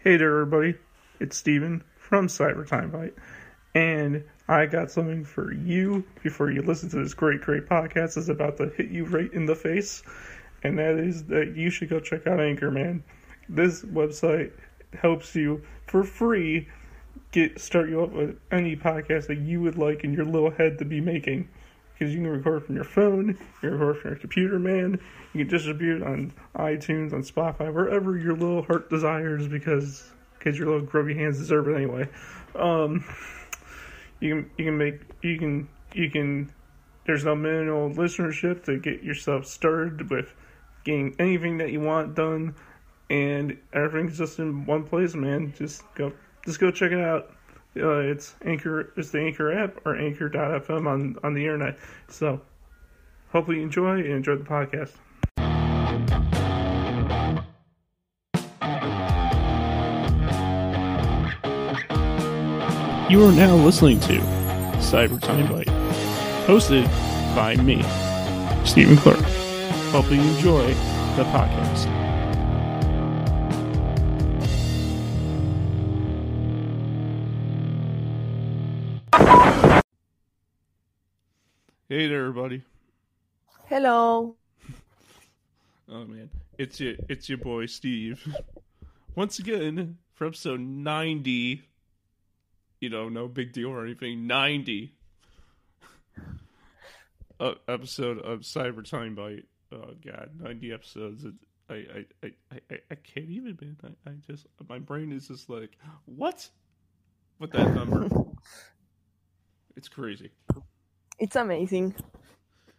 Hey there, everybody. It's Steven from Timebite, and I got something for you before you listen to this great podcast that's about to hit you right in the face, and that is that you should go check out Anchor, man. This website helps you for free start you up with any podcast that you would like in your little head to be making. Because you can record from your phone, you can record from your computer, man. You can distribute on iTunes, on Spotify, wherever your little heart desires, because your little grubby hands deserve it anyway. You can. There's no minimal listenership to get yourself started with getting anything that you want done, and everything's just in one place, man. Just go check it out. It's Anchor. It's the Anchor app or Anchor.fm on the internet. So, hopefully you enjoy the podcast. You are now listening to Timebite, hosted by me, Stephen Clark. Hopefully you enjoy the podcast. Hey there, everybody. Hello. Oh man, it's your boy Steve. Once again for episode 90. You know, no big deal or anything. 90 episode of Timebite. Oh god, 90 episodes. I can't even, man. I just, my brain is just like, what? With that number, it's crazy. It's amazing.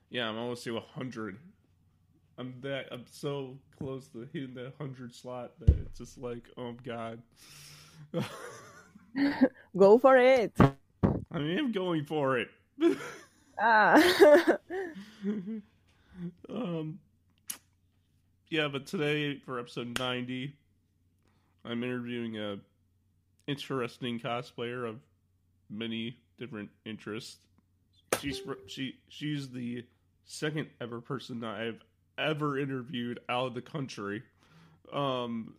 Yeah, I'm almost to 100. I'm so close to hitting that 100 slot that it's just like, oh god. Go for it. I am going for it. Yeah, but today for episode 90, I'm interviewing a interesting cosplayer of many different interests. She's the second ever person that I've ever interviewed out of the country. From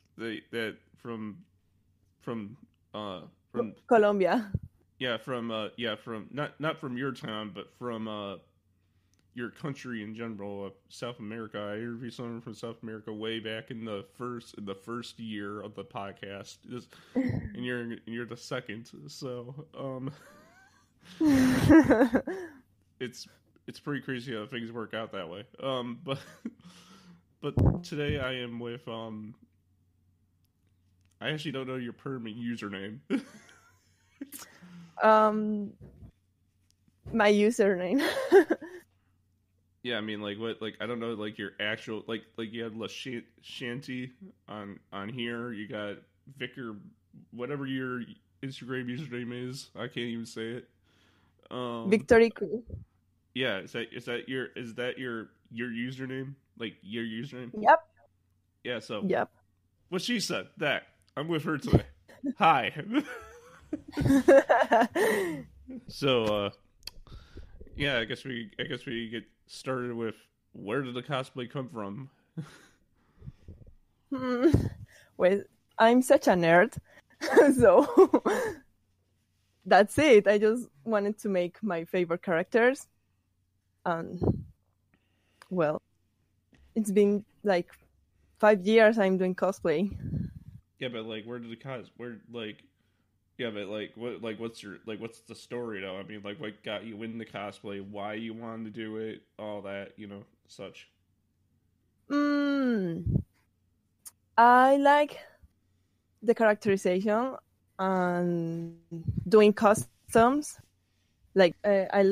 Colombia. Yeah, from not from your town, but from your country in general, South America. I interviewed someone from South America way back in the first year of the podcast. And you're the second. So it's pretty crazy how things work out that way. But today I am with I actually don't know your permanent username. My username. Yeah, I mean, like what? Like I don't know, like your actual, like you had La Shanty on here. You got Vicar, whatever your Instagram username is. I can't even say it. Victoricku. Yeah, is that your username? Like your username? Yep. Yeah. So. Yep. What she said. That I'm with her today. Hi. So, yeah, I guess we get started with, where did the cosplay come from? Well, I'm such a nerd, so that's it. I just wanted to make my favorite characters, and well, it's been like 5 years I'm doing cosplay. Yeah, but like, where did yeah, but like, what's the story though? I mean, like, what got you into cosplay? Why you wanted to do it? All that, such. I like the characterization and doing customs. Like, I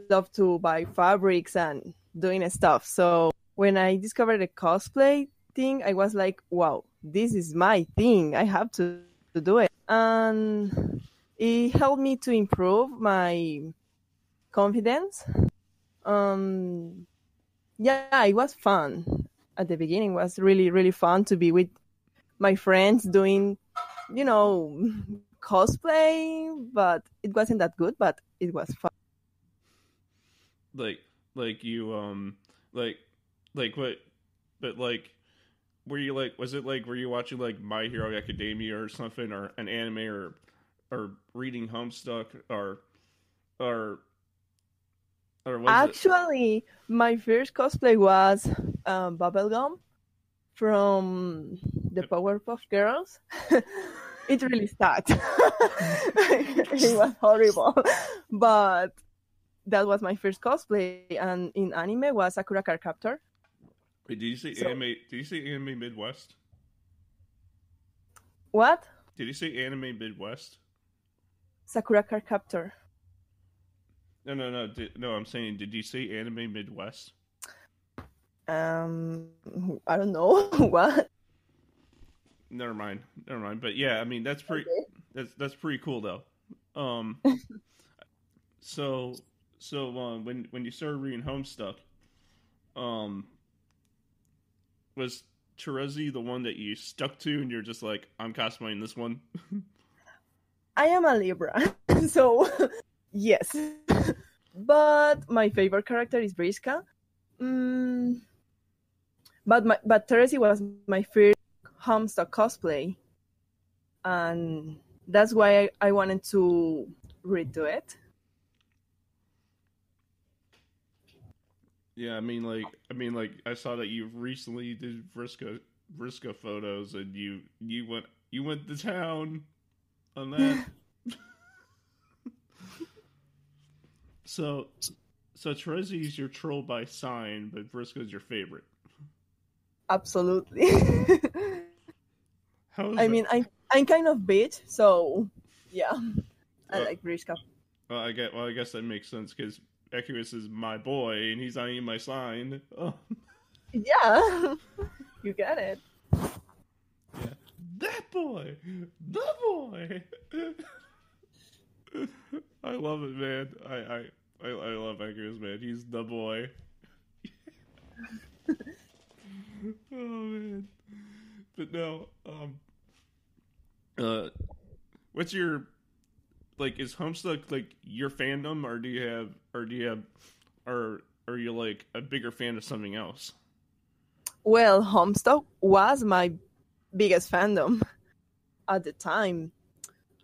love to buy fabrics and doing stuff. So when I discovered the cosplay thing, I was like, wow, this is my thing. I have to do it. And it helped me to improve my confidence. Yeah, it was fun. At the beginning, it was really, really fun to be with my friends doing, cosplay, but it wasn't that good, but it was fun. Like you, like what, but like, were you like? Was it like? Were you watching like My Hero Academia or something, or an anime, or reading Homestuck, or or was it? Actually, my first cosplay was Bubblegum from the Powerpuff Girls. It really sucked. It was horrible, but that was my first cosplay. And in anime was Sakura Card Captor. Wait, did you say So anime? Did you say anime Midwest? what? Did you say anime Midwest? Sakura Card Captor. No. I'm saying, did you say anime Midwest? I don't know what. Never mind. But yeah, I mean that's pretty. Okay. That's pretty cool though. Um, so when you started reading Homestuck, um, was Terezi the one that you stuck to, and you're just like, I'm cosplaying this one? I am a Libra, so yes. But my favorite character is Briska. But Terezi was my first Homestuck cosplay, and that's why I wanted to redo it. Yeah, I mean, I saw that you recently did Vriska photos, and you went to town on that. So Terezi is your troll by sign, but Vriska is your favorite. Absolutely. How is I that? mean, I'm kind of bitch, so yeah, I like Briska. Well, I guess that makes sense because Equus is my boy, and he's not even my sign. Oh. Yeah, you get it. Yeah, that boy, the boy. I love it, man. I love Equus, man. He's the boy. Oh man, but no. What's your like? Is Homestuck like your fandom, or are you like a bigger fan of something else? Well, Homestuck was my biggest fandom at the time.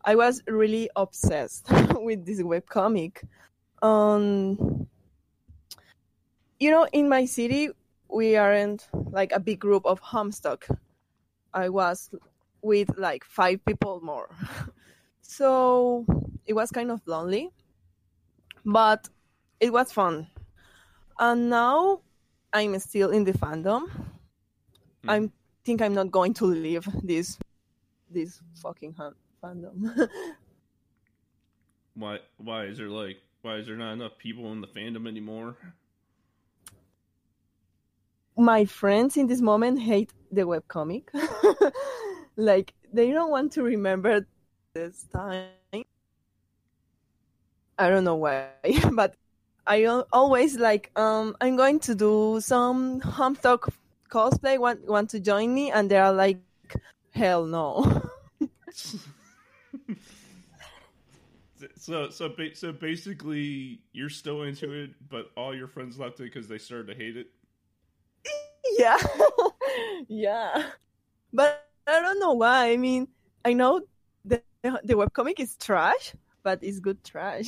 I was really obsessed with this webcomic. Um, in my city, we aren't like a big group of Homestuck. I was with like 5 people more. So it was kind of lonely, but it was fun. And now I'm still in the fandom. I think I'm not going to leave this fucking fandom. Why is there not enough people in the fandom anymore? My friends in this moment hate the webcomic. Like they don't want to remember this time. I don't know why, but I always like I'm going to do some Homestuck cosplay. Want to join me? And they are like, hell no. So basically, you're still into it, but all your friends left it because they started to hate it. Yeah, yeah, but I don't know why. I mean, I know the webcomic is trash, but it's good trash.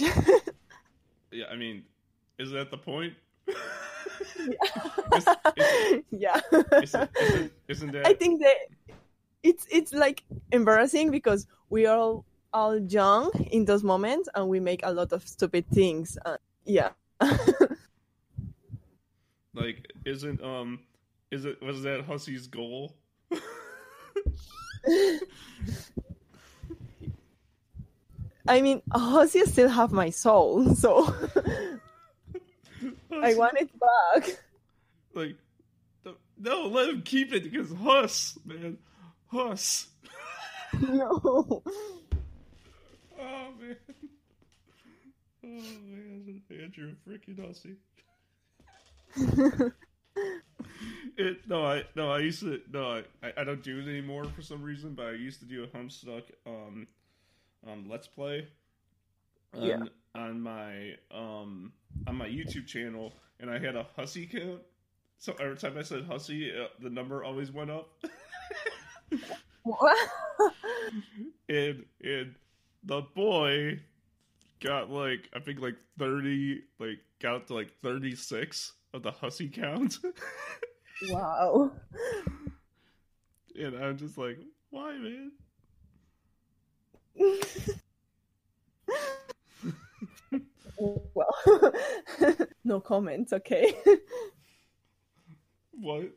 Yeah, I mean, is that the point? Yeah. Isn't that? I think that it's like embarrassing because we are all young in those moments and we make a lot of stupid things. Yeah. Like, was that Hussy's goal? I mean, Ozzy still have my soul, so I want it back. Like, no, let him keep it because Huss, man, Huss. No. Oh man, Andrew, freaking Hussy. I used to I don't do it anymore for some reason, but I used to do a Homestuck Let's Play on my YouTube channel, and I had a Hussy count, So every time I said hussy, the number always went up. And the boy got like I think like 30, like got to like 36 of the hussy count. Wow. And I'm just like, why, man? Well, no comments. Okay. What?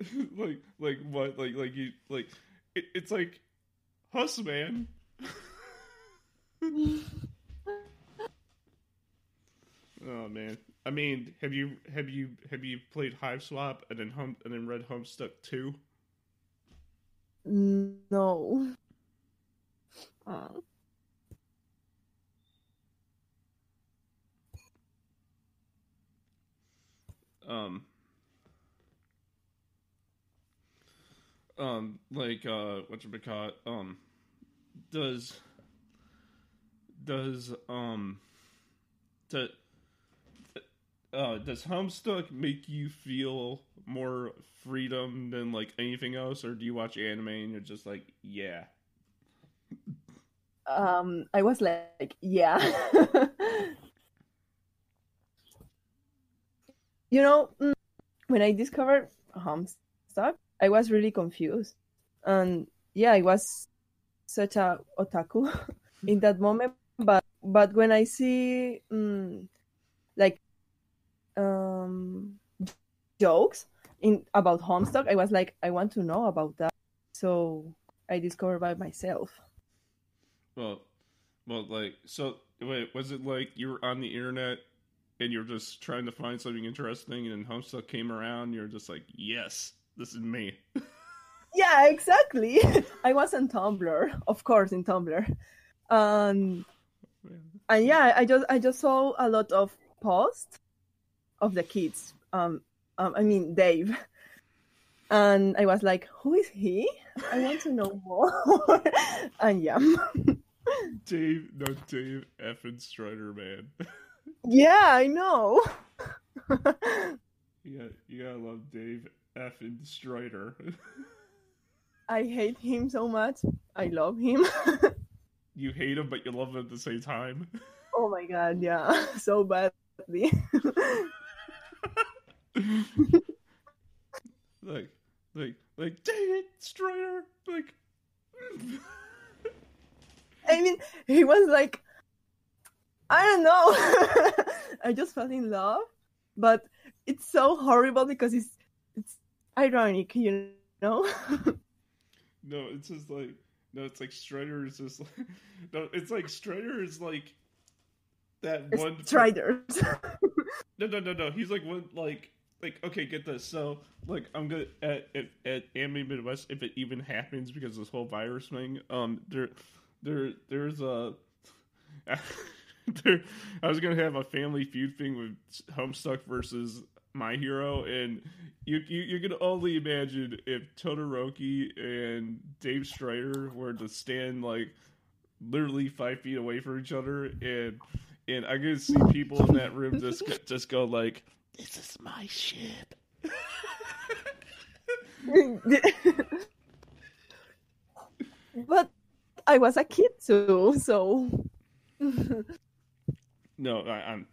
Like what? Like you like it's like huss, man. Oh man. I mean, have you played Hive Swap and then read Homestuck 2? No. Oh. Um like whatchamacallit, does does do, does Homestuck make you feel more freedom than like anything else, or do you watch anime and you're just like, yeah? I was like, yeah. You know, when I discovered Homestuck, I was really confused. And yeah, I was such a otaku in that moment. But when I see like um jokes in about Homestuck, I was like, I want to know about that. So I discovered by myself. Well, like, so wait, was it like you were on the internet and you're just trying to find something interesting, and then Homestuck came around, you're just like, yes, this is me. Yeah, exactly. I was on Tumblr, of course, in Tumblr. Um, and yeah, I just saw a lot of posts of the kids. I mean Dave, and I was like, who is he? I want to know more. And yeah, Dave effing Strider, man. yeah, I know. You gotta love Dave effing Strider. I hate him so much. I love him. You hate him, but you love him at the same time. Oh my god, yeah, so badly. Dang it, Strider! Like, I mean, he was like, I don't know. I just fell in love, but it's so horrible because it's ironic, you know. no, it's just like, no, it's like Strider is just like, no, it's like Strider is like that one. Striders. No. He's like one, like okay, get this. So like I'm gonna at Anime Midwest, if it even happens, because this whole virus thing. There's a. I was gonna have a family feud thing with Homestuck versus My Hero, and you can only imagine if Todoroki and Dave Strider were to stand like literally 5 feet away from each other, and I could see people in that room just go like, "This is my ship." But I was a kid too, so. No, I'm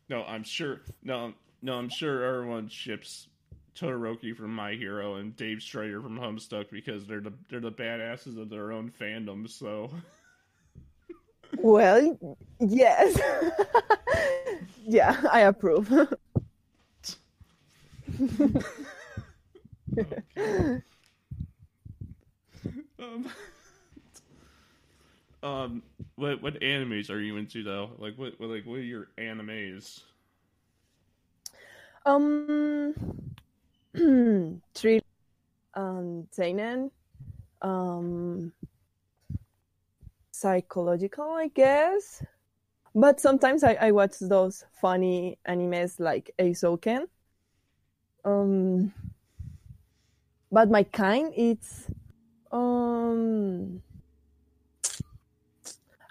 no, I'm sure I'm sure everyone ships Todoroki from My Hero and Dave Strider from Homestuck because they're the badasses of their own fandom. So, Well, yes. Yeah, I approve. okay. What animes are you into though? Like what are your animes? um, Thriller, seinen, um, psychological, I guess. But sometimes I watch those funny animes like Eizouken. Um, but my kind it's um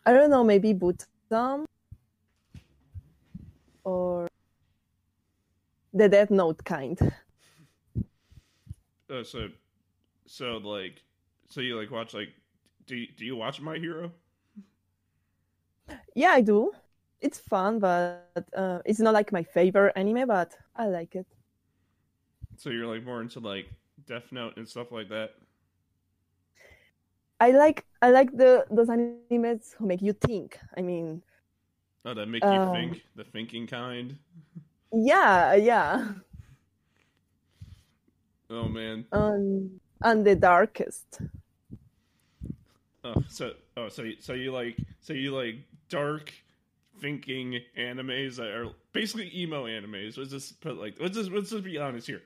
I don't know, maybe Butam or the Death Note kind. So like, so you like watch like, do you watch My Hero? Yeah, I do. It's fun, but it's not like my favorite anime, but I like it. So you're like more into like Death Note and stuff like that. I like those animes who make you think. I mean, Oh, that make you think, the thinking kind. yeah. Oh man. And the darkest. So you like dark thinking animes that are basically emo animes. Let's just be honest here.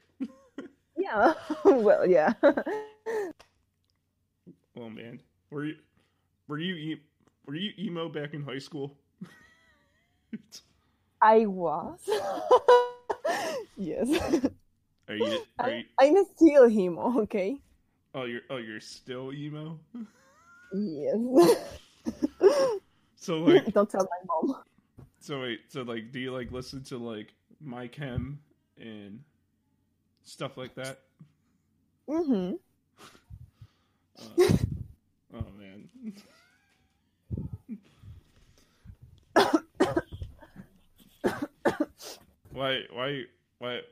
Yeah. Well, yeah. Oh man, were you emo back in high school? I was. Yes. Are you? I'm still emo, okay? You're still emo. Yes. So like, Don't tell my mom. so wait, so like, do you like listen to like My Chem and stuff like that? Mm-hmm. Oh man.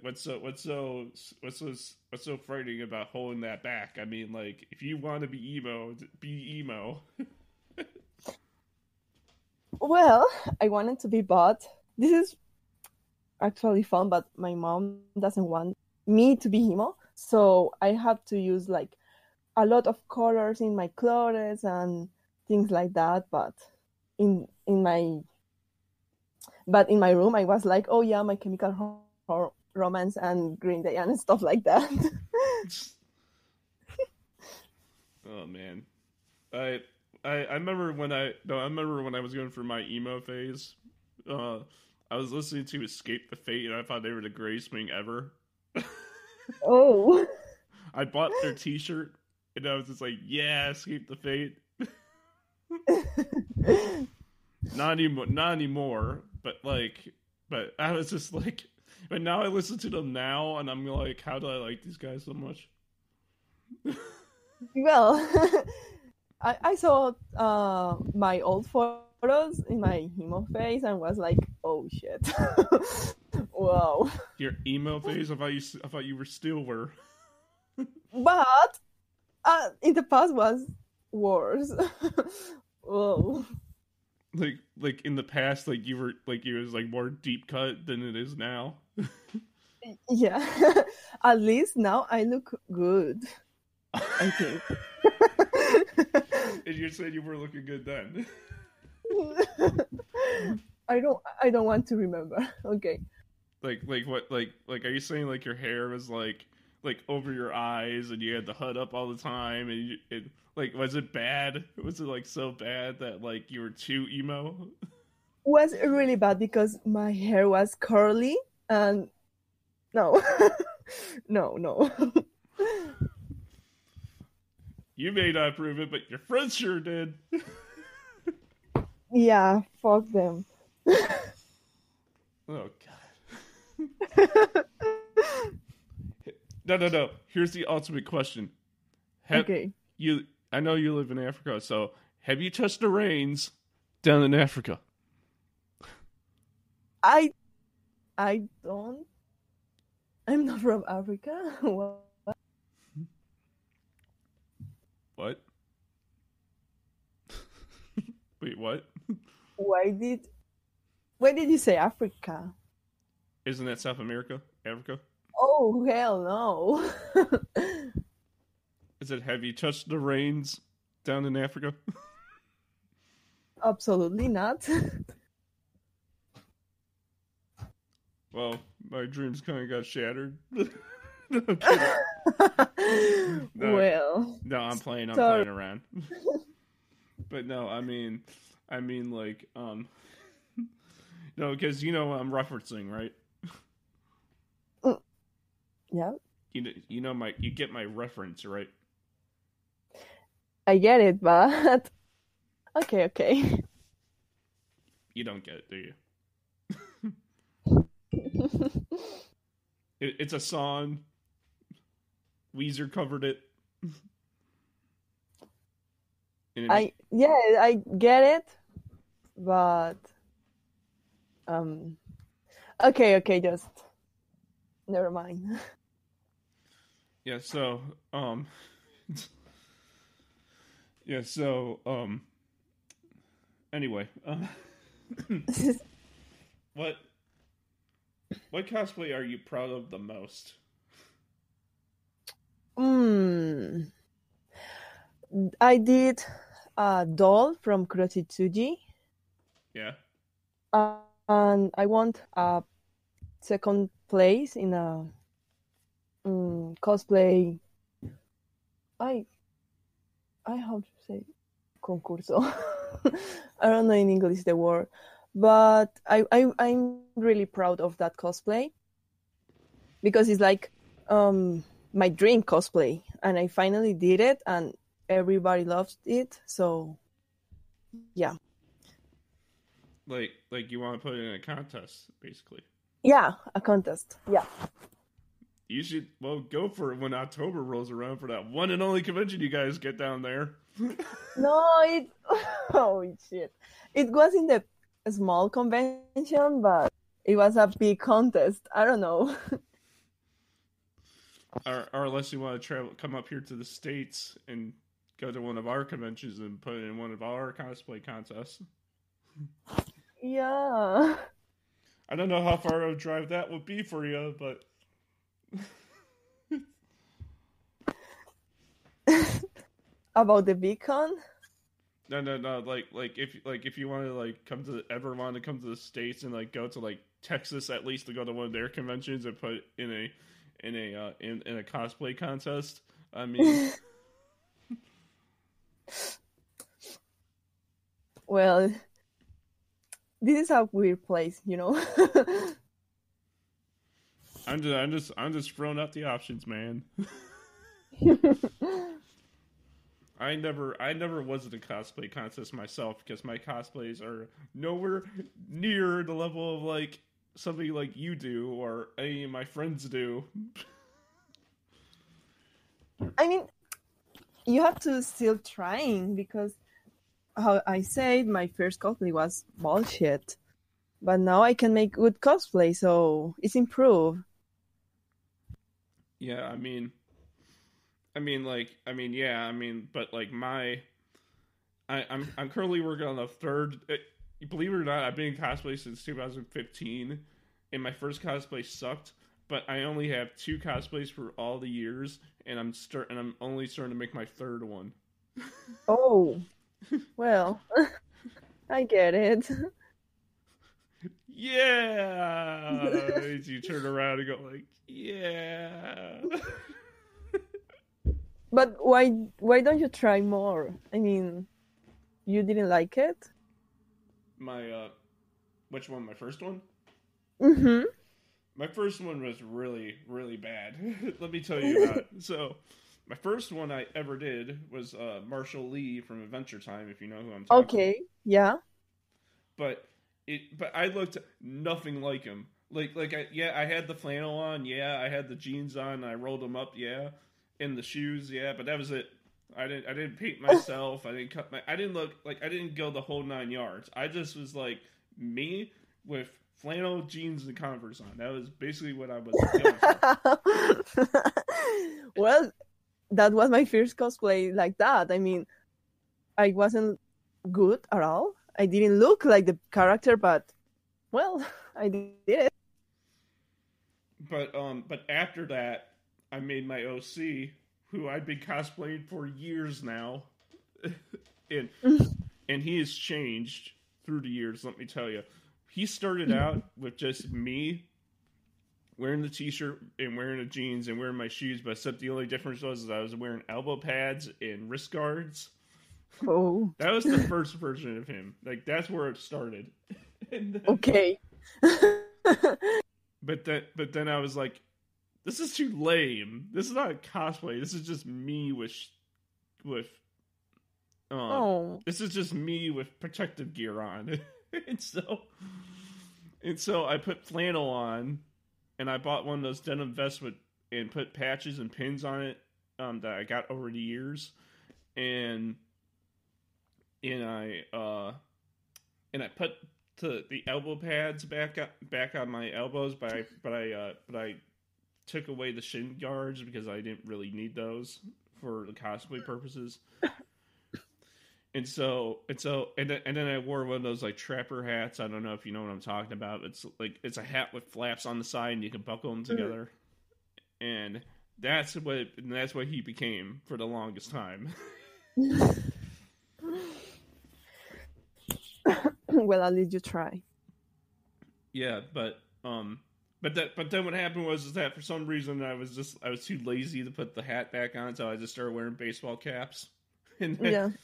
What's so frightening about holding that back? I mean, like, if you want to be emo, be emo. Well, I wanted to be, but this is actually fun, but my mom doesn't want me to be emo, so I have to use like a lot of colors in my clothes and things like that. In in my in my room, I was like, oh yeah, My Chemical Romance and Green Day and stuff like that. Oh man, I remember when I remember when I was going through my emo phase. I was listening to Escape the Fate, and I thought they were the greatest thing ever. Oh. I bought their T-shirt, and I was just like, "Yeah, Escape the Fate." Not anymore. But I was just like, but now I listen to them now, and I'm like, how do I like these guys so much? Well, I saw my old photos in my emo phase and was like, oh shit. Wow. Your emo phase? I thought you were still were. But in the past was worse. Whoa. Like in the past, like you were like it was like more deep cut than it is now. Yeah. At least now I look good, I think. And you said you were looking good then. I don't want to remember. Okay. Like what like are you saying like your hair was like over your eyes and you had the hood up all the time and like was it bad? Was it like so bad that like you were too emo? Was really bad because my hair was curly and no. No. You may not approve it, but your friends sure did. Yeah, fuck them. Oh god. No. Here's the ultimate question. Okay. I know you live in Africa, so have you touched the rains down in Africa? I don't. I'm not from Africa. What? What? Wait, what? Why did you say Africa? Isn't that South America? Africa? Oh hell no. Is it have you touched the rains down in Africa? Absolutely not. Well, my dreams kind of got shattered. No, I'm kidding. No, I'm playing around. But no, I mean like no, because you know what I'm referencing, right? Yeah. You get my reference, right? I get it, but okay. You don't get it, do you? It's a song. Weezer covered it. I get it, but okay, just never mind. Yeah, so yeah, so anyway, what what cosplay are you proud of the most? Hmm. I did a doll from Kurotitsuji, Yeah. and I won a second place in a cosplay. I I how to say concurso. I don't know in English the word, but I'm really proud of that cosplay because it's like my dream cosplay, and I finally did it, and everybody loves it. So yeah, Like you want to put it in a contest, basically. yeah, a contest. Yeah. You should go for it when October rolls around for that one and only convention you guys get down there. No, it. Oh shit! It was in the small convention, but it was a big contest. I don't know. Or unless you want to travel, come up here to the States and go to one of our conventions and put it in one of our cosplay contests. Yeah. I don't know how far of a drive that would be for you, but About the beacon? no. If you want to ever want to come to the States and go to Texas at least to go to one of their conventions and put in a cosplay contest. I mean, Well, this is a weird place, you know. I'm just throwing out the options, man. I never was at a cosplay contest myself because my cosplays are nowhere near the level of somebody like you do or any of my friends do. I mean, you have to still trying because how I said my first cosplay was bullshit. But now I can make good cosplay, so it's improved. Yeah, yeah, but I'm currently working on the third. Believe it or not, I've been in cosplay since 2015, and my first cosplay sucked. But I only have 2 cosplays for all the years, and I'm only starting to make my third one. Oh, well, I get it. Yeah, as you turn around and go yeah. But why don't you try more? I mean, you didn't like it? My which one? My first one? Mm-hmm. My first one was really, really bad. Let me tell you about it. So, my first one I ever did was Marshall Lee from Adventure Time, if you know who I'm talking about. Okay, yeah. But I looked nothing like him. I had the flannel on, yeah, I had the jeans on, I rolled them up, yeah, and the shoes, yeah, but that was it. I didn't paint myself. I didn't look I didn't go the whole 9 yards. I just was like me with flannel jeans and Converse on. That was basically what I was going for. Well, that was my first cosplay like that. I mean, I wasn't good at all. I didn't look like the character, but well, I did it. But after that, I made my OC, who I've been cosplaying for years now, and he has changed through the years. Let me tell you, he started out with just me wearing the t-shirt and wearing the jeans and wearing my shoes, but except the only difference was I was wearing elbow pads and wrist guards. Oh, that was the first version of him. That's where it started. And then, okay. but then I was like, this is too lame. This is not a cosplay. This is just me this is just me with protective gear on. and so I put flannel on and I bought one of those denim vests and put patches and pins on it that I got over the years, and and I uh, and I put the elbow pads back on my elbows, but I took away the shin guards because I didn't really need those for the cosplay purposes. And then I wore one of those like trapper hats. I don't know if you know what I'm talking about. It's a hat with flaps on the side and you can buckle them together. And that's what he became for the longest time. Well, at least you try. Yeah, but then what happened was that for some reason I was too lazy to put the hat back on, so I just started wearing baseball caps. And then,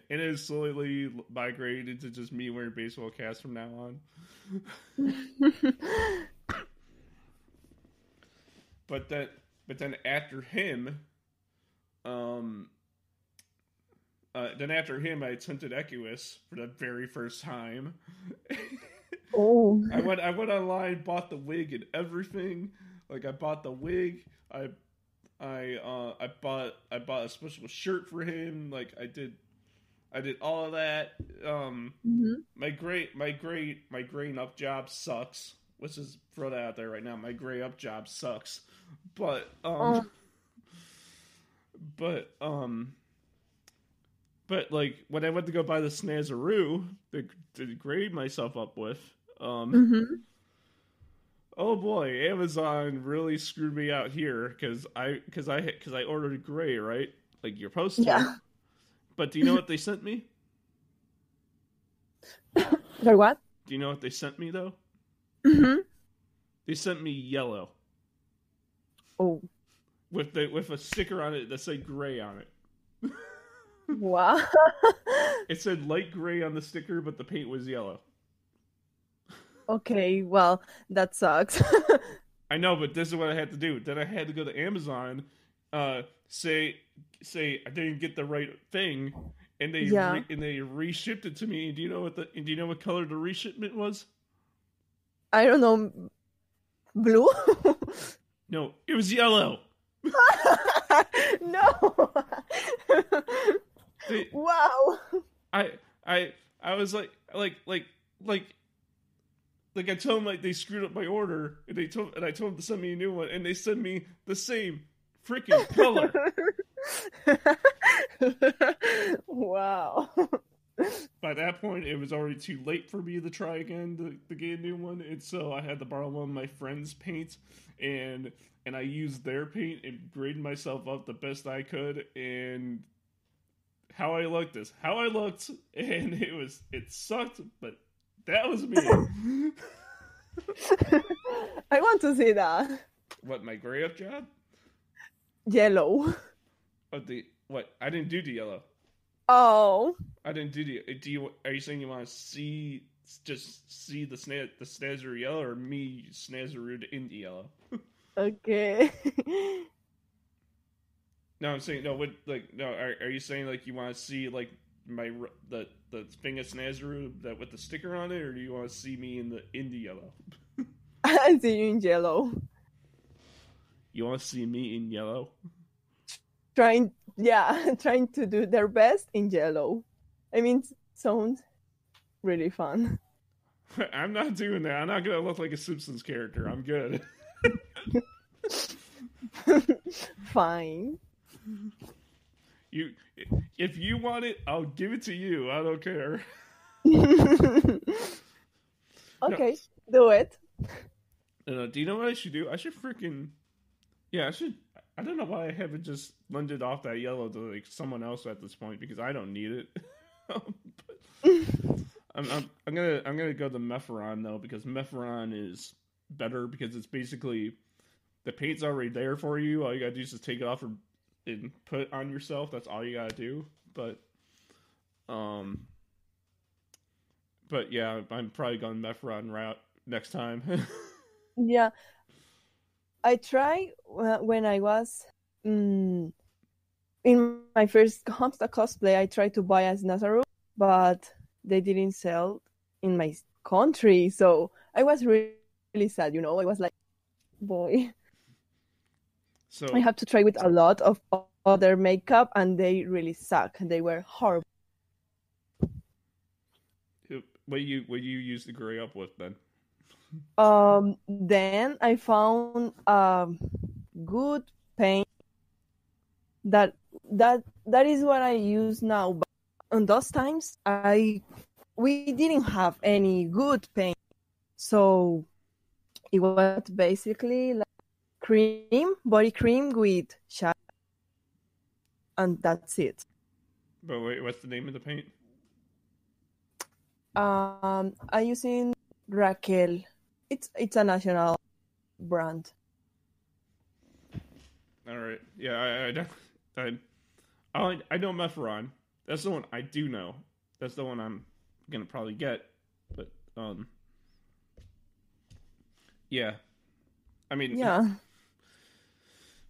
it has slowly migrated to just me wearing baseball caps from now on. But then after him, I attempted Equus for the very first time. Oh. I went online, bought the wig and everything. Like I bought the wig. I bought a special shirt for him. Like I did all of that. My gray up job sucks. Let's just throw that out there right now. My gray up job sucks. But like when I went to go buy the Snazaroo to grade myself up with, oh boy, Amazon really screwed me out here because I ordered gray, right? Like you're supposed to. Yeah. But do you know what they sent me? Sorry, what? Do you know what they sent me though? Mm-hmm. They sent me yellow. Oh. With a sticker on it that said gray on it. Wow. It said light gray on the sticker, but the paint was yellow. Okay, well, that sucks. I know, but this is what I had to do. Then I had to go to Amazon, say I didn't get the right thing, and they reshipped it to me. And do you know what color the reshipment was? I don't know. Blue? No, it was yellow. No. Wow. I was like I told them like they screwed up my order, and I told them to send me a new one, and they sent me the same freaking color. Wow. By that point, it was already too late for me to try again to get a new one, and so I had to borrow one of my friends' paint, and I used their paint and graded myself up the best I could, and how I looked, and it sucked, but that was me. I want to see that. What, my gray up job? Yellow. Oh, I didn't do the yellow. Oh. I didn't do the. Are you saying you want to see the Snazaroo yellow, or me Snazaroo in the yellow? Okay. No, I'm saying no. Are you saying like you want to see like the thing of Snazaroo that with the sticker on it, or do you want to see me in the yellow? I see you in yellow. You want to see me in yellow? Trying to do their best in yellow. I mean, sounds really fun. I'm not doing that. I'm not gonna look like a Simpsons character. I'm good. Fine. If you want it, I'll give it to you. I don't care. Okay, do it. Do you know what I should do? I should I should. I don't know why I haven't just lended off that yellow to like someone else at this point, because I don't need it. I'm gonna go to Mepharon though, because Mepharon is better because it's basically the paint's already there for you. All you gotta do is just take it off and put it on yourself. That's all you gotta do. But yeah, I'm probably going Mepharon route next time. Yeah. I tried when I was in my first Homestuck cosplay. I tried to buy as Nazaru, but they didn't sell in my country, so I was really, really sad. I was like, boy. I So, have to try with a lot of other makeup, and they really suck. They were horrible. what you use the gray up with then? Then I found good paint that that is what I use now. But on those times, I we didn't have any good paint, so it was basically like body cream with shadow, and that's it. But wait, what's the name of the paint? I using Raquel. It's a national brand. All right. Yeah, I know Mepharon. That's the one I do know. That's the one I'm gonna probably get. But yeah. I mean, Yeah.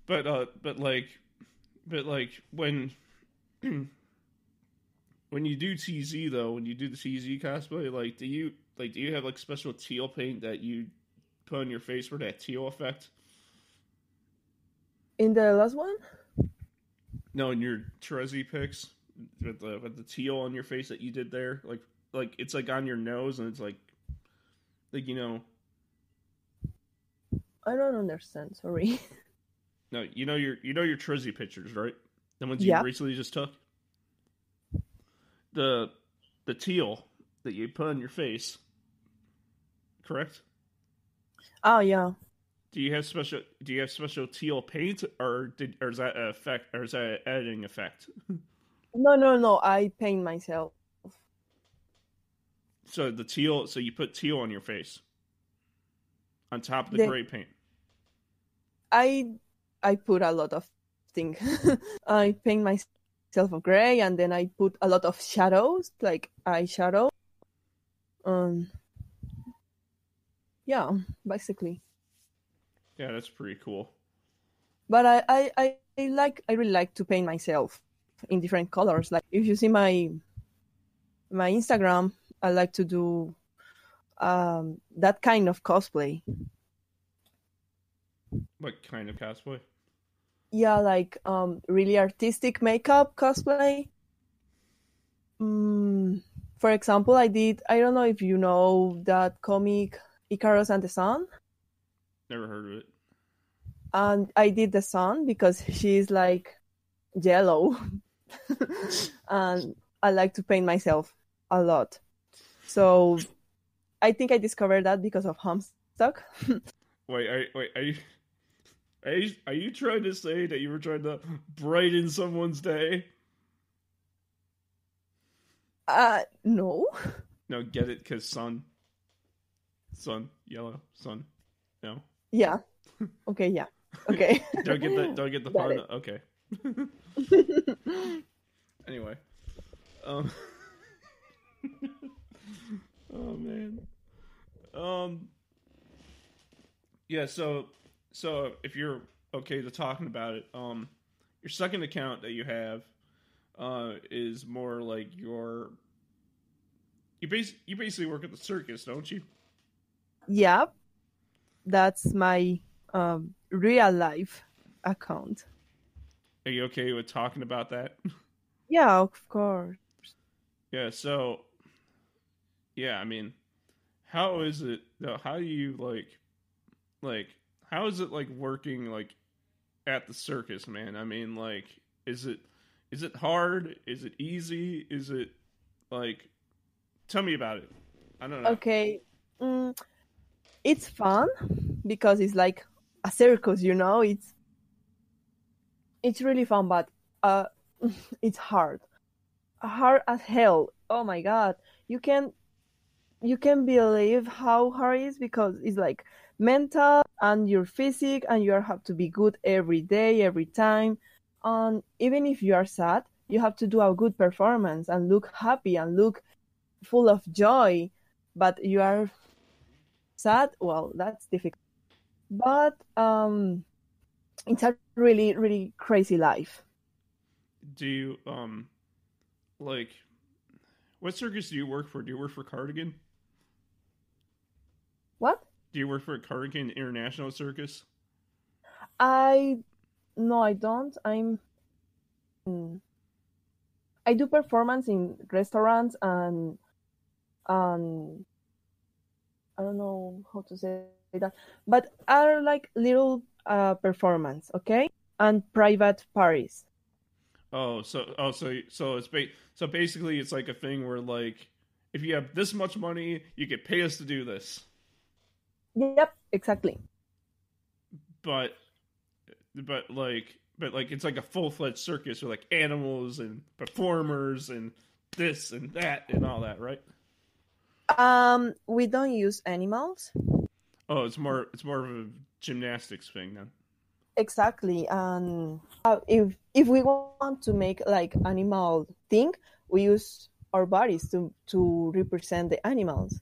but like when you do TZ though, when you do the TZ cosplay, do you have like special teal paint that you put on your face for that teal effect? In the last one, No, in your Trezzy pics with the teal on your face that you did there, like it's like on your nose and it's like I don't understand. Sorry. no, your Trezzy pictures, right? The ones you Yeah. recently just took. The the teal that you put on your face, correct? Oh yeah. Do you have special teal paint or is that an effect or is that an editing effect? No. I paint myself. So you put teal on your face on top of the Then gray paint. I I put a lot of things. I paint myself of gray, and then I put a lot of shadows, like eyeshadow. Um, yeah, basically. Yeah, that's pretty cool. But I really like to paint myself in different colors. Like if you see my Instagram, I like to do that kind of cosplay. What kind of cosplay? Yeah, like really artistic makeup cosplay. For example, I don't know if you know that comic Icarus and the Sun. Never heard of it. And I did the sun because she's like yellow. And I like to paint myself a lot. So I think I discovered that because of Homestuck. Wait, are you trying to say that you were trying to brighten someone's day? No. No, get it? Because sun, yellow, sun. No, Yeah. Okay, yeah. Okay. don't get that. Don't get the Got pun. it. Okay. Anyway, um, oh man, um, yeah. So if you're okay to talking about it, your second account that you have, is more like you basically work at the circus, don't you? Yeah, that's my real life account. Are you okay with talking about that? Yeah, of course. Yeah. So yeah, I mean, how is it? How do you like? How is it like working like at the circus, man? I mean, like, is it hard? Is it easy? Is it like? Tell me about it. I don't know. Okay. Mm, it's fun because it's like a circus, it's really fun, but uh it's hard as hell. Oh my god, you can you can believe how hard it is because it's like mental and your physique, and you have to be good every day, every time. And even if you are sad, you have to do a good performance and look happy and look full of joy. But you are sad, well, that's difficult. But it's a really, really crazy life. Do you like what circus do you work for? Do you work for Cardigan? What? Do you work for Hurricane International Circus? I No, I don't. I do performance in restaurants and I don't know how to say that, but are like little performance, okay, and private parties. So basically it's like a thing where like if you have this much money, you get pay us to do this. Yep, exactly. But but it's like a full fledged circus with like animals and performers and this and that and all that, right? We don't use animals. Oh, it's more of a gymnastics thing then. Exactly, and if we want to make like animal thing, we use our bodies to represent the animals.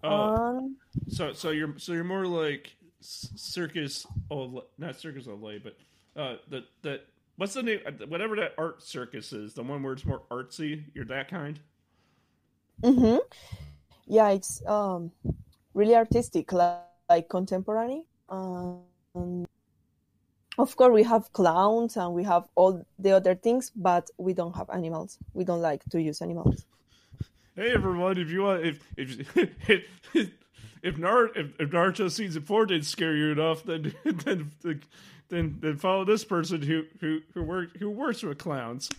Oh, Um, so you're more like circus. Oh, not circus Olay, but the what's the name? Whatever that art circus is, the one where it's more artsy. You're that kind. mm-hmm. Yeah, it's really artistic, like contemporary. Of course, we have clowns and we have all the other things, but we don't have animals. We don't like to use animals. Hey everyone, if you want, if Naruto season 4 didn't scare you enough, then follow this person who works with clowns.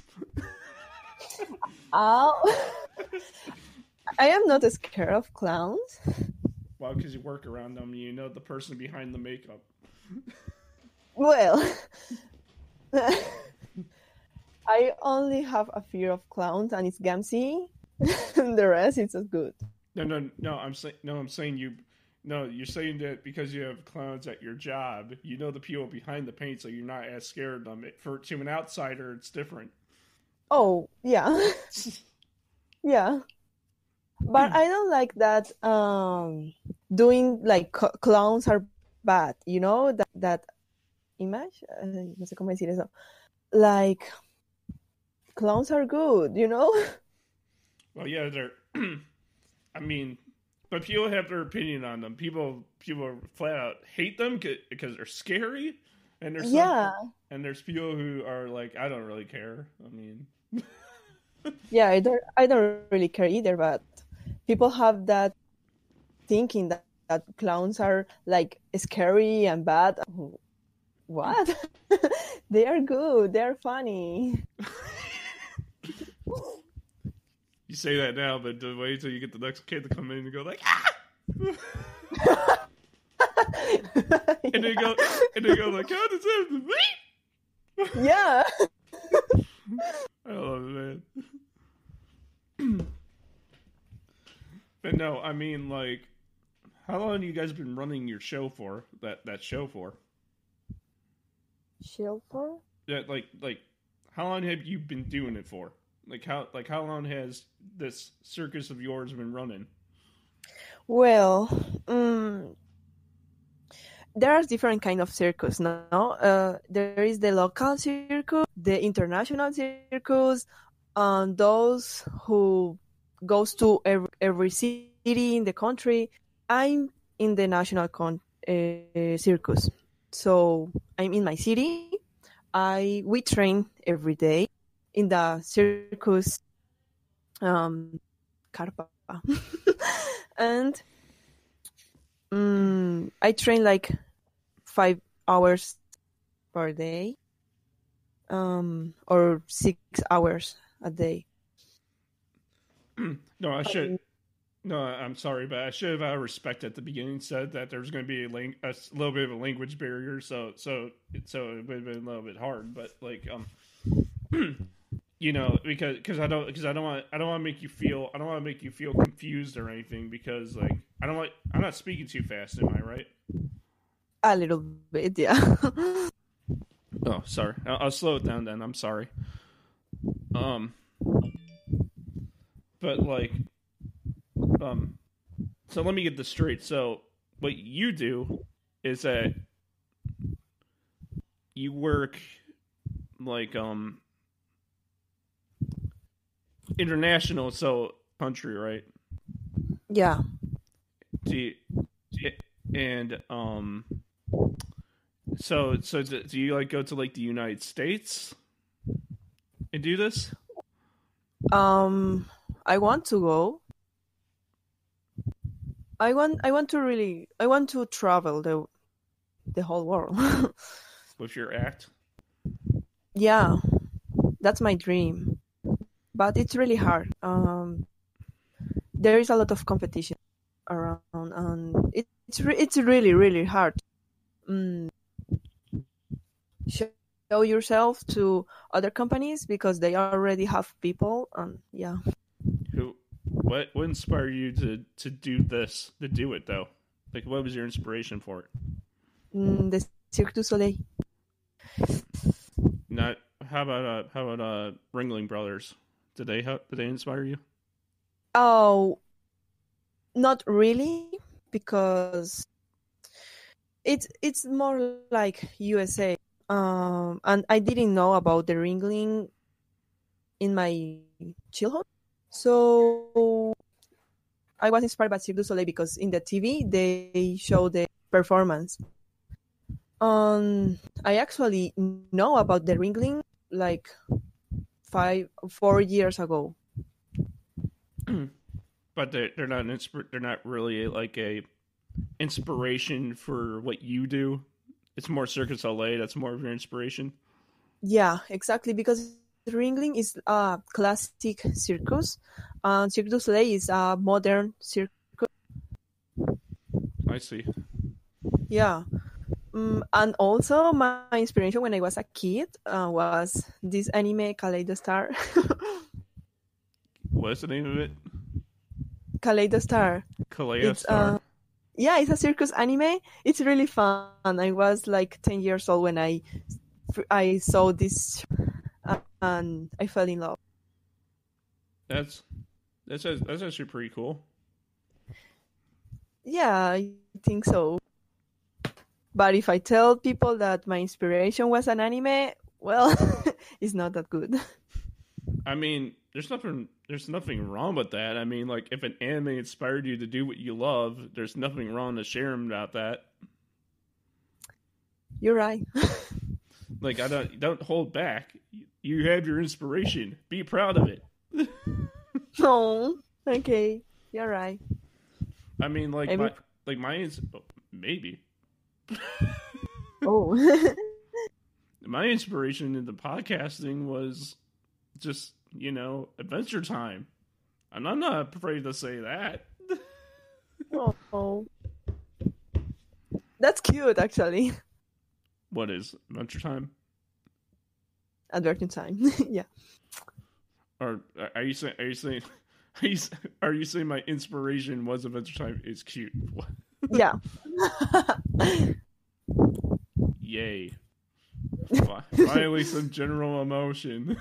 Oh, I am not scared of clowns. Well, because you work around them, you know the person behind the makeup. Well, I only have a fear of clowns, and it's Gamsi. The rest, it's good. No. I'm saying you. No, you're saying that because you have clowns at your job, you know the people behind the paint, so you're not as scared of them. To an outsider, it's different. Oh, yeah, yeah. But I don't like that. Doing like clowns are bad. You know that image. No sé cómo decir eso. Like clowns are good. You know. Well, yeah, they're. I mean, but people have their opinion on them. People flat out hate them because they're scary, and there's and there's people who are like, I don't really care. I mean, yeah, I don't really care either. But people have that thinking that clowns are like scary and bad. What? They are good. They are funny. You say that now, but wait until you get the next kid to come in and go like, ah! and they go like, how does that me? Yeah. I love it, man. But no, I mean, like, how long have you guys been running your show for? That show for? Show for? Yeah, like, how long have you been doing it for? How long has this circus of yours been running? Well, there are different kind of circus. No, there is the local circus, the international circus, and those who goes to every city in the country. I'm in the national circus, so I'm in my city. We train every day in the circus carpa, and I train like 5 hours per day, or 6 hours a day. No, I should. No, I'm sorry, but I should have respect at the beginning. Said that there was going to be a little bit of a language barrier, so it would have been a little bit hard. But like, you know, because I don't want to make you feel confused or anything, because like I'm not speaking too fast. Am I right? A little bit, yeah. Oh, sorry. I'll slow it down then. I'm sorry. But like, so let me get this straight. So what you do is that you work like international, so country, right? Yeah. Do you, And so do you like go to like the United States and do this? I want to go. I want to travel the whole world. With your act? Yeah, that's my dream. But it's really hard. There is a lot of competition around, and it's really really hard. Mm, show yourself to other companies because they already have people, and yeah. What inspired you to do this, to do it though? Like, what was your inspiration for it? The Cirque du Soleil. Not how about Ringling Brothers? Did they inspire you? Oh, not really, because it's more like USA. And I didn't know about the Ringling in my childhood, so I was inspired by Cirque du Soleil because in the TV they show the performance. I actually know about the Ringling like 4 years ago. But they're not they're not really like a inspiration for what you do. It's more Cirque du Soleil. That's more of your inspiration. Yeah, exactly, because the Ringling is a classic circus, and Cirque du Soleil is a modern circus. I see. Yeah. And also, my inspiration when I was a kid was this anime Kaleido Star. What's the name of it? Kaleido Star. Kalea Star. Yeah, it's a circus anime. It's really fun. I was like 10 years old when I saw this, and I fell in love. That's actually pretty cool. Yeah, I think so. But if I tell people that my inspiration was an anime, well, it's not that good. I mean, there's nothing wrong with that. I mean, like if an anime inspired you to do what you love, there's nothing wrong to share about that. You're right. Like don't hold back. You have your inspiration. Be proud of it. Oh, okay. You're right. I mean, like maybe. Oh. My inspiration into podcasting was just, Adventure Time. And I'm not afraid to say that. Oh. That's cute, actually. What is Adventure Time? Adventure Time. Yeah. Or are you saying my inspiration was Adventure Time is cute? Yeah. Yay. Finally some general emotion.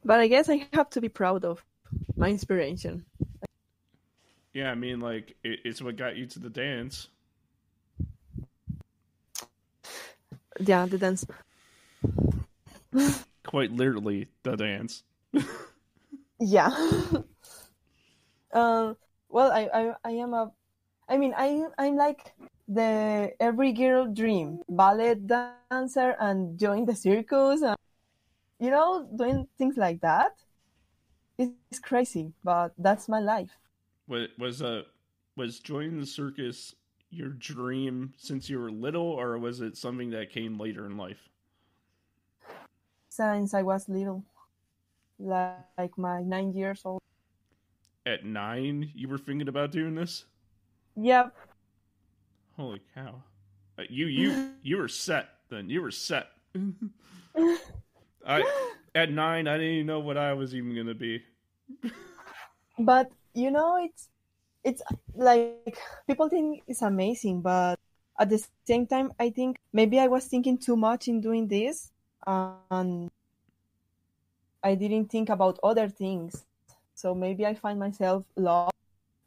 But I guess I have to be proud of my inspiration. Yeah, I mean, like, it's what got you to the dance. Yeah, the dance. Quite literally, the dance. Yeah. Well, I am I'm like the every girl dream, ballet dancer and join the circus, and doing things like that. It's crazy, but that's my life. Was joining the circus your dream since you were little, or was it something that came later in life? Since I was little, like my 9 years old. At 9, you were thinking about doing this? Yep. Holy cow! You were set then. You were set. At 9, I didn't even know what I was even gonna be. But it's like people think it's amazing, but at the same time, I think maybe I was thinking too much in doing this, and I didn't think about other things. So maybe I find myself lost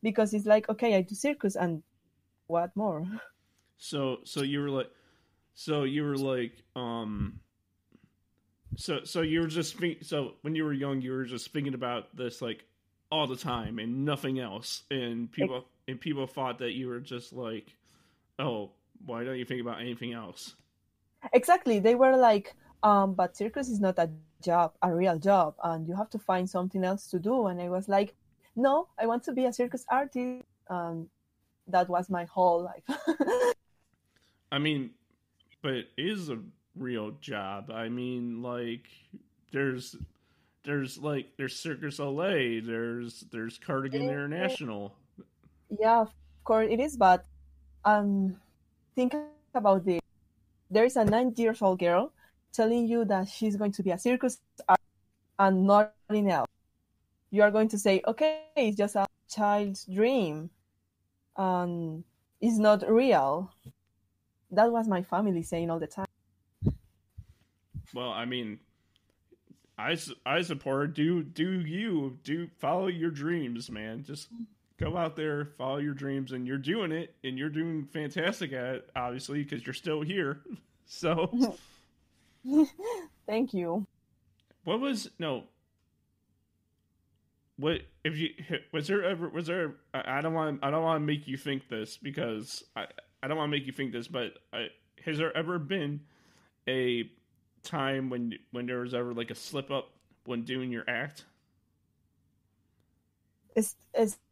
because it's like, okay, I do circus, and what more? So you were like, so you were just so when you were young, you were just thinking about this, like, all the time and nothing else, and people thought that you were just like, oh, why don't you think about anything else? Exactly. They were like, but circus is not a job, a real job, and you have to find something else to do. And I was like, no, I want to be a circus artist. That was my whole life. I mean, but it is a real job. I mean, like, there's there's Circus LA, there's Cardigan International. Yeah, of course it is, but think about this. There is a 9 years old girl telling you that she's going to be a circus artist and nothing else. You are going to say, okay, it's just a child's dream, and it's not real. That was my family saying all the time. Well, I mean, I support do follow your dreams, man. Just go out there, follow your dreams, and you're doing it, and you're doing fantastic at it, obviously, because you're still here. So, Thank you. what was no? What if you was there? I don't want to make you think this because I don't want to make you think this, but has there ever been a time when there was ever like a slip up when doing your act? Is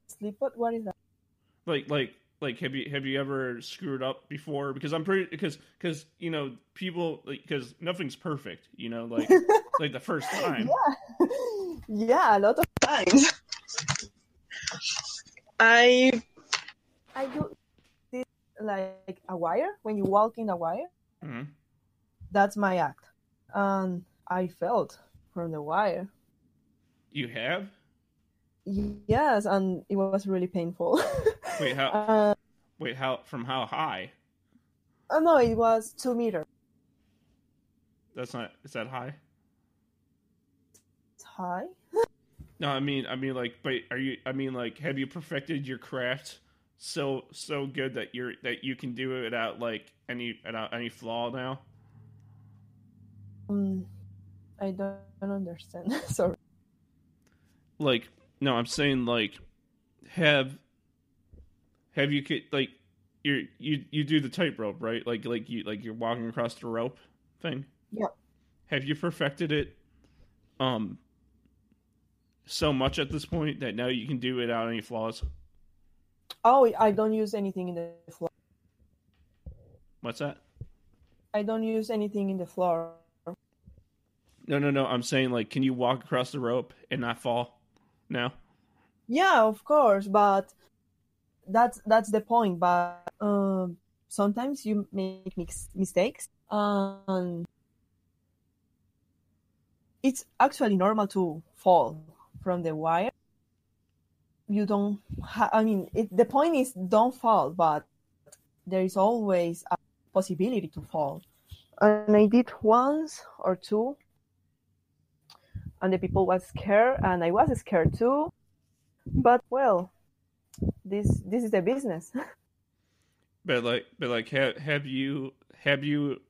sleep? What is that? Like have you ever screwed up before? Because I'm pretty because people because nothing's perfect, like like the first time. Yeah, a lot of times. I do this like a wire when you walk in a wire. Mm-hmm. That's my act, and I felt from the wire. You have? Yes, and it was really painful. Wait, how? From how high? Oh no, it was 2 meters. That's not. Is that high? It's high. No, I mean, like, but are you? I mean, like, have you perfected your craft so good that you can do it without any flaw now? I don't understand. Sorry. Like, no, I'm saying like, have you like you do the tightrope, right? Like you're walking across the rope thing. Yeah. Have you perfected it? So much at this point that now you can do it without any flaws. Oh, I don't use anything in the floor. What's that? I don't use anything in the floor. No. I'm saying like, can you walk across the rope and not fall? No. Yeah, of course, but that's the point. But sometimes you make mistakes, and it's actually normal to fall from the wire. You don't. I mean, the point is don't fall, but there is always a possibility to fall. And I did once or two, and the people was scared, and I was scared too. But well, this is the business. But have you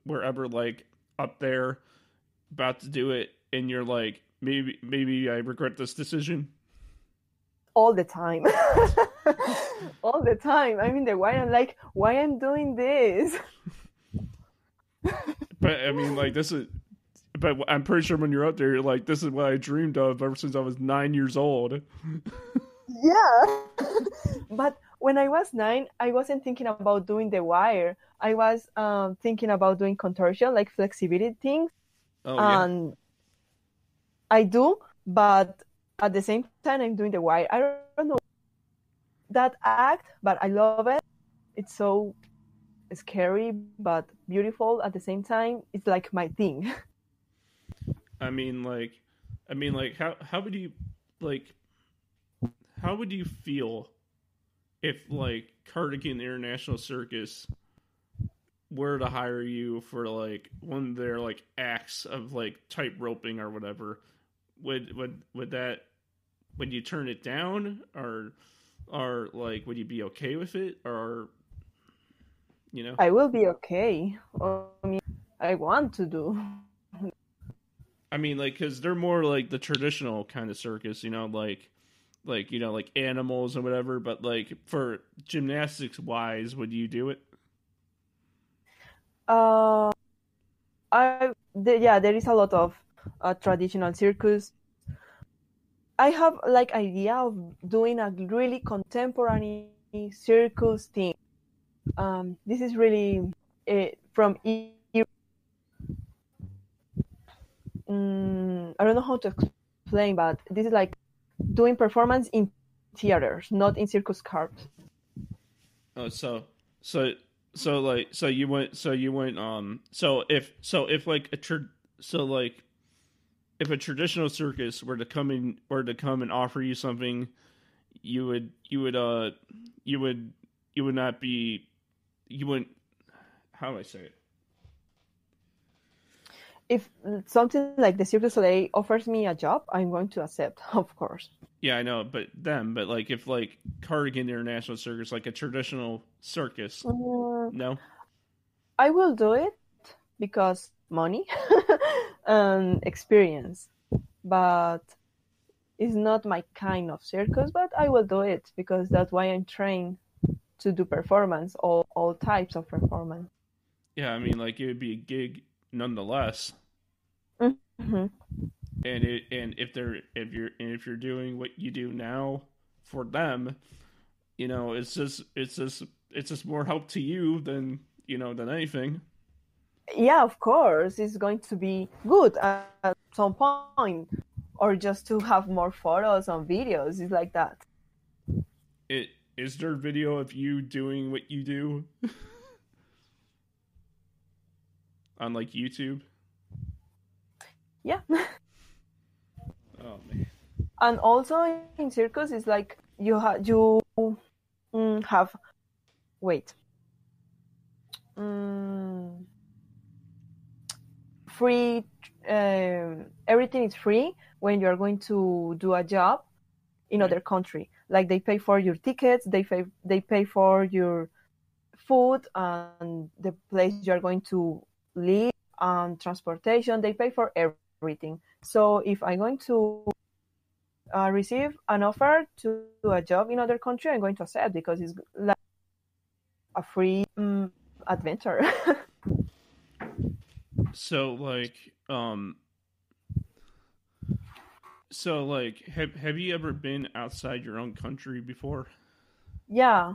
were ever like up there about to do it and you're like, maybe I regret this decision? All the time. All the time. I'm in the wire. I'm like, why I'm doing this? But I mean, like, this is. But I'm pretty sure when you're out there, you're like, this is what I dreamed of ever since I was 9 years old. Yeah. But when I was 9, I wasn't thinking about doing the wire. I was thinking about doing contortion, like flexibility things. Oh, yeah. And I do, but at the same time, I'm doing the wire. I don't know that act, but I love it. It's so scary, but beautiful at the same time. It's like my thing. I mean, how would you, like, how would you feel if, like, Cardigan International Circus were to hire you for, like, one of their, like, acts of, like, tight roping or whatever? Would you turn it down, or like, would you be okay with it, or I will be okay. I mean, I want to do. I mean, like, because they're more like the traditional kind of circus, like like like animals or whatever, but like for gymnastics wise, would you do it? Uh, yeah, there is a lot of traditional circus. I have like idea of doing a really contemporary circus thing. This is really from I don't know how to explain, but this is like doing performance in theaters, not in circus cars. Oh, so so if like so like if a traditional circus were to come and offer you something, you would you would not be you wouldn't how do I say it? If something like the Cirque du Soleil offers me a job, I'm going to accept, of course. Yeah, I know, but like if like Cardigan International Circus, like a traditional circus, Mm, no. I will do it because money and experience, but it's not my kind of circus. But I will do it because that's why I'm trained to do performance, all types of performance. Yeah, I mean like it would be a gig nonetheless. Hmm. And if you're doing what you do now for them, it's just more help to you than than anything. Yeah, of course, it's going to be good at some point, or just to have more photos and videos. It's like that. It is there video of you doing what you do on like YouTube? Yeah. Oh man. And also in circus, it's like you have wait mm, free. Everything is free when you are going to do a job in Okay. other country. Like they pay for your tickets, they pay for your food and the place you are going to live and transportation. They pay for everything. So if I'm going to receive an offer to do a job in other country, I'm going to accept because it's like a free adventure. So have you ever been outside your own country before? Yeah,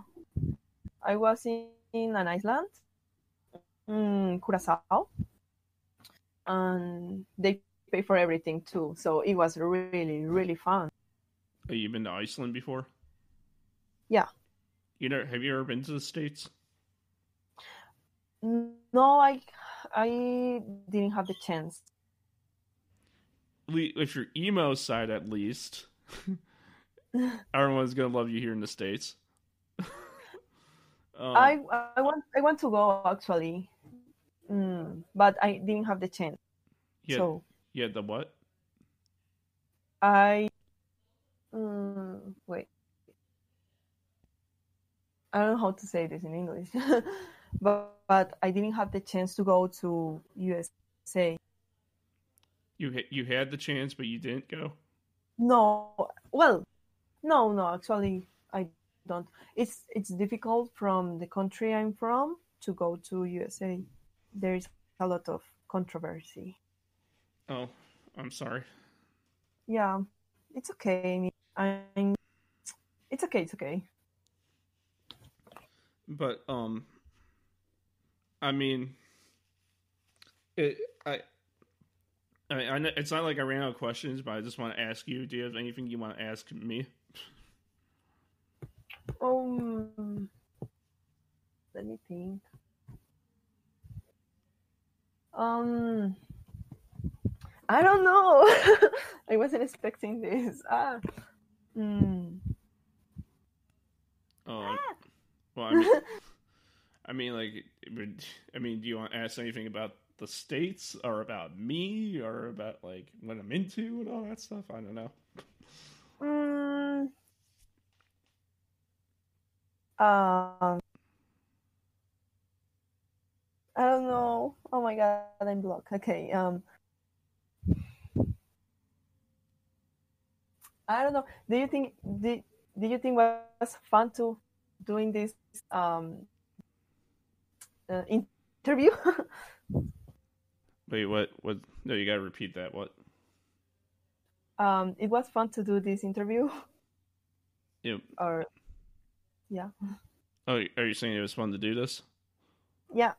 I was in an island, Curacao, and they pay for everything too. So it was really, really fun. Have you been to Iceland before? Yeah. Have you ever been to the States? No, I didn't have the chance. If you're emo side at least, everyone's gonna love you here in the States. um, I I want to go actually, but I didn't have the chance. yeah, So yeah. The what? I wait. I don't know how to say this in English, but I didn't have the chance to go to USA. You had the chance, but you didn't go. No, well, no. Actually, I don't. It's difficult from the country I'm from to go to USA. There is a lot of controversy. Oh, I'm sorry. Yeah, it's okay. I'm. It's okay. It's okay. But I mean, it. I know it's not like I ran out of questions, but I just want to ask you. Do you have anything you want to ask me? Let me think. Um, I don't know. I wasn't expecting this. Mm. Oh, well, I mean, like, do you want to ask anything about the states or about me or about like what I'm into and all that stuff? I don't know. Mm. Um, I don't know. Oh my god, I'm blocked. Okay. I don't know. Do you think was fun to doing this interview? Wait, what? What? No, you gotta repeat that. What? It was fun to do this interview, You know, or yeah, oh, are you saying it was fun to do this? yeah.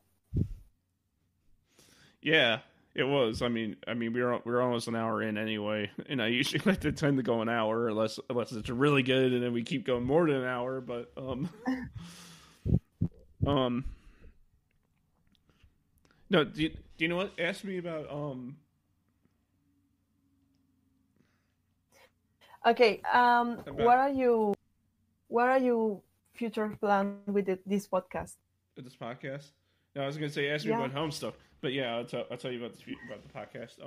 Yeah, it was. We're almost an hour in anyway, and I usually like to tend to go an hour unless it's really good, and then we keep going more than an hour. But um, no. Do you know what? Ask me about Okay. about What are you future plans with this podcast? this podcast. No, I was gonna say ask me Yeah. about home stuff, but yeah, I'll tell you about the podcast.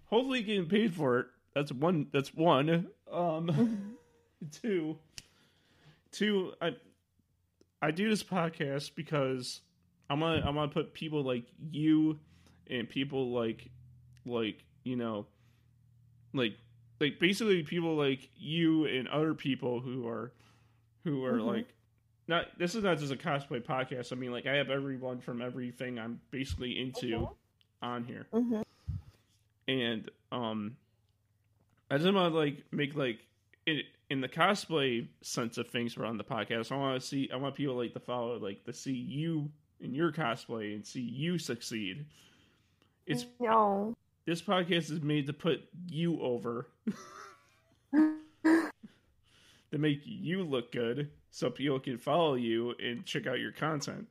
Hopefully getting paid for it. That's one. That's one. Two. Two. I do this podcast because I want to put people like you and people like you know like basically people like you and other people who are like not, this is not just a cosplay podcast. I mean, like, I have everyone from everything I'm basically into on here, and I just want to like make like in the cosplay sense of things for on the podcast. I want people like to follow, like to see you in your cosplay and see you succeed. It's No. This podcast is made to put you over, to make you look good, so people can follow you and check out your content.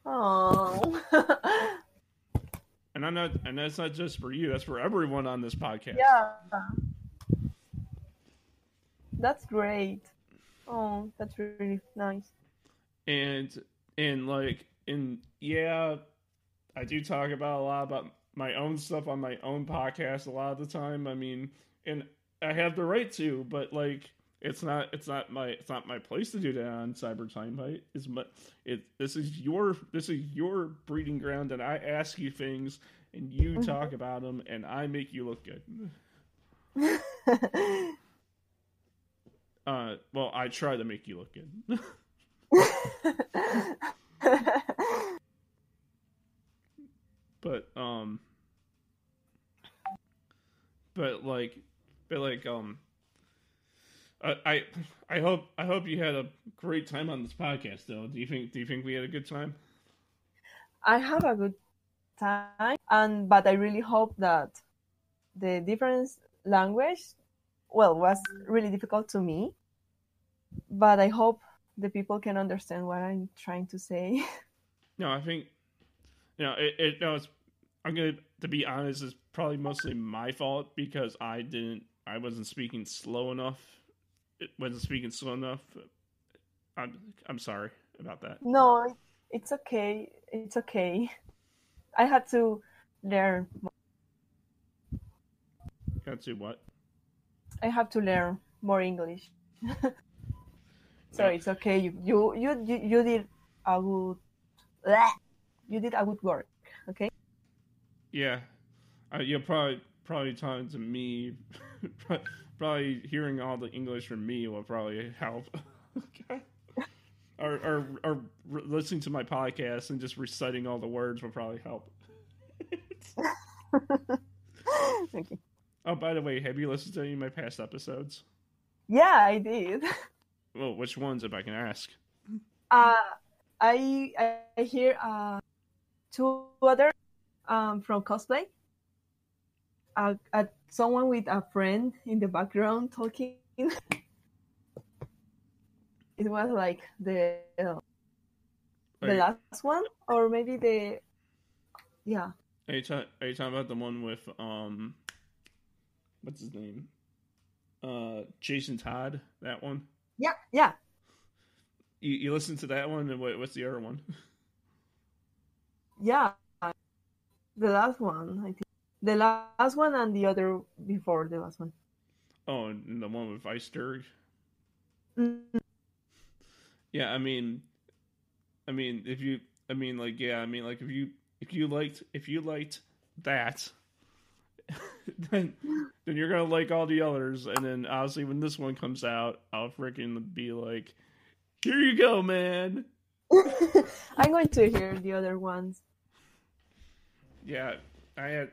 Oh. And that's not just for you. That's for everyone on this podcast. Yeah. That's great. Oh, that's really nice. And yeah, I do talk about a lot about my own stuff on my own podcast a lot of the time. I mean, and I have the right to, but like it's not my place to do that on Cyber Timebite. This is your breeding ground, and I ask you things and you talk about them and I make you look good. Well, I try to make you look good. But I hope you had a great time on this podcast though. Do you think we had a good time? I have a good time, but I really hope that the different language, well, was really difficult to me, but I hope the people can understand what I'm trying to say. No, I think I'm gonna, to be honest, it's probably mostly my fault because I wasn't speaking slow enough. It wasn't speaking slow enough. I'm sorry about that. No, it's okay. It's okay. I had to learn. Got to what? I have to learn more English. So it's okay. You did a good. You did a good work. Okay. Yeah, you're probably talking to me. Probably hearing all the English from me will probably help. or listening to my podcast and just reciting all the words will probably help. Okay. Oh, by the way, have you listened to any of my past episodes? Yeah, I did. Well, which ones, if I can ask? I hear two other from cosplay. Someone with a friend in the background talking. It was like the last one, or maybe yeah. Are you talking about the one with what's his name? Jason Todd. That one. Yeah. You listened to that one, and what's the other one? Yeah, the last one. I think the last one and the other before the last one. Oh, and the one with Weisberg. Mm-hmm. Yeah, if you liked that, then you're gonna like all the others, and then obviously when this one comes out, I'll freaking be like, "Here you go, man." I'm going to hear the other ones. Yeah, I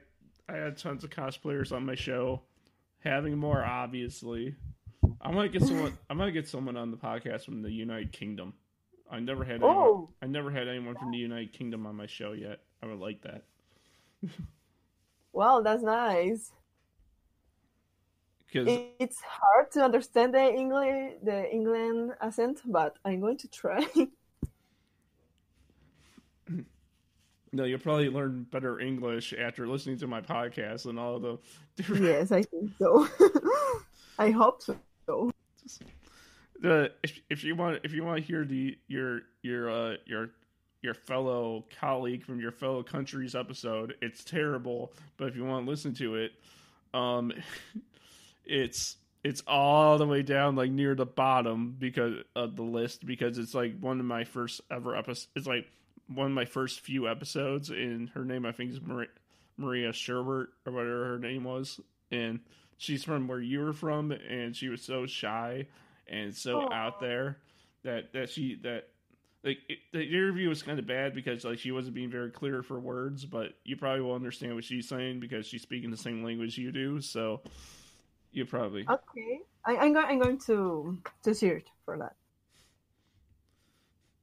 had tons of cosplayers on my show. Having more, obviously. I might get someone on the podcast from the United Kingdom. I never had anyone from the United Kingdom on my show yet. I would like that. Well, that's nice. Because it's hard to understand the England accent, but I'm going to try. no, you'll probably learn better English after listening to my podcast and all the different. Yes, I think so. I hope so. If you want to hear your fellow colleague from your fellow country's episode, it's terrible. But if you want to listen to it, it's all the way down like near the bottom because of the list, because it's like one of my first ever episodes. It's like one of my first few episodes, and her name I think is Maria Sherbert or whatever her name was, and she's from where you were from, and she was so shy and so out there that the interview was kind of bad because like she wasn't being very clear for words, but you probably will understand what she's saying because she's speaking the same language you do, so you probably okay. I'm going to search for that.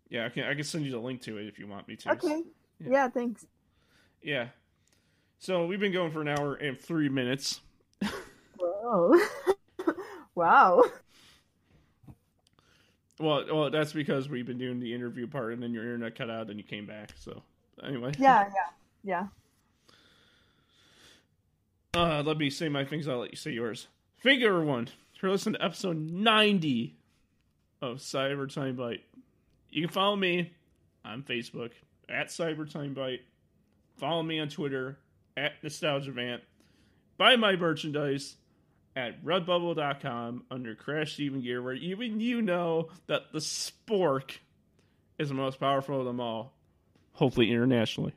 Yeah, I can send you the link to it if you want me to. Okay. Yeah, thanks. Yeah. So we've been going for an hour and 3 minutes. Whoa. Wow. Well, that's because we've been doing the interview part, and then your internet cut out, and you came back. So, anyway. Yeah. Let me say my things. I'll let you say yours. Thank you, everyone, for listening to episode 90 of Cyber Timebite. You can follow me on Facebook at Cyber Timebite. Follow me on Twitter at NostalgiaVant. Buy my merchandise at redbubble.com under Crash Steven Gear, where even you know that the spork is the most powerful of them all. Hopefully internationally.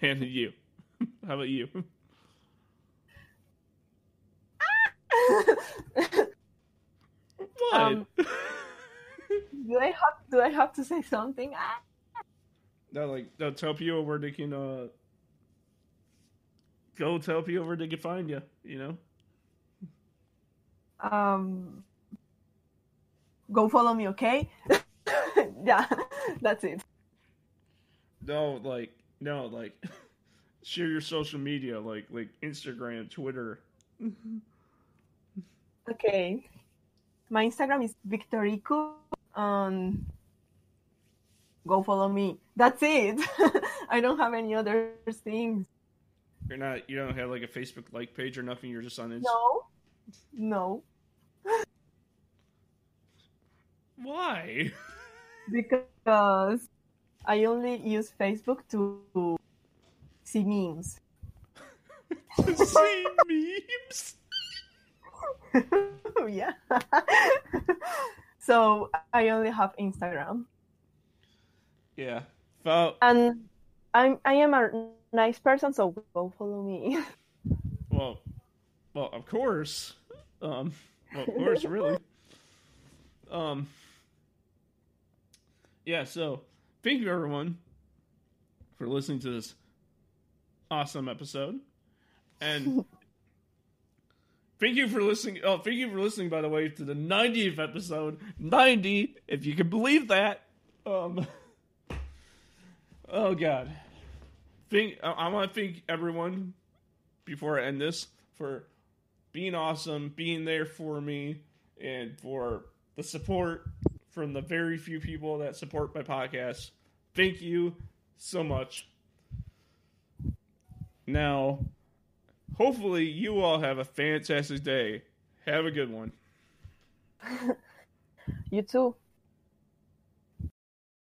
And you. How about you? What? Do I have to say something? No, tell people where they can go. Tell people where they can find you. You know. Go follow me, okay? Yeah, that's it. No, share your social media, like Instagram, Twitter. Okay. My Instagram is Victoricku. Go follow me. That's it. I don't have any other things. You don't have like a Facebook like page or nothing. You're just on Instagram. No. Why? Because I only use Facebook to see memes. To see memes? Yeah. So I only have Instagram. Yeah. And I am a nice person, so go follow me. Well, of course. Of course, really. Yeah, so thank you everyone for listening to this awesome episode. And thank you for listening. Oh, thank you for listening, by the way, to the 90th episode. 90, if you can believe that. Oh God. I want to thank everyone before I end this for being awesome, being there for me, and for the support from the very few people that support my podcast. Thank you so much. Now, hopefully you all have a fantastic day. Have a good one. You too.